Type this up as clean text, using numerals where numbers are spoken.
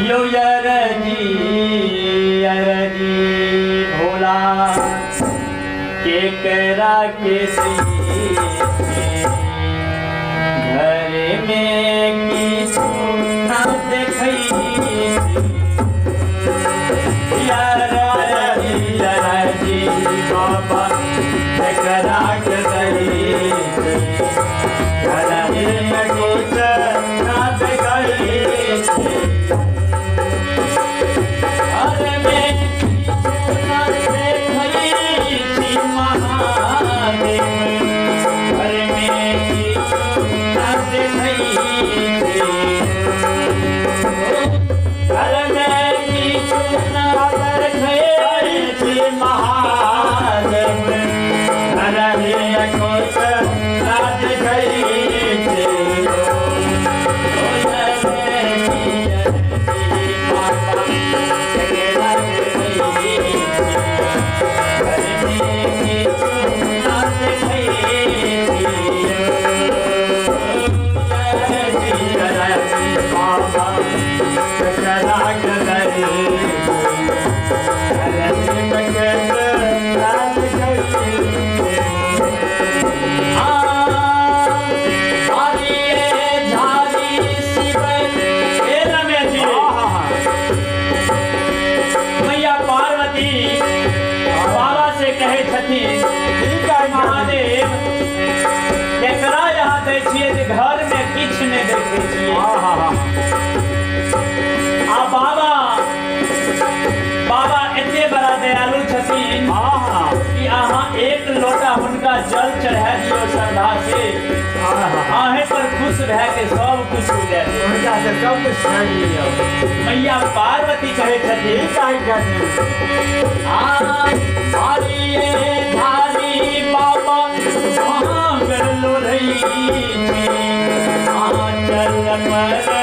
यो अरजी भोला के करा के घर में किसो ना देखई अरजी बाबा के करा के घर में किसो ना देखई घर में किछ नहीं देखे छिए बाबा एते बड़ा दयालु छथिन कि अहाँ एक लोटा हुनका जल चढ़ा दियो श्रद्धा से आहे पर खुश भए के सब कुछ हो जाए उनका से सब कुछ छाड़ लियो। मैया पार्वती कहे छथिन धारी बाबा मांग लो रही चल पर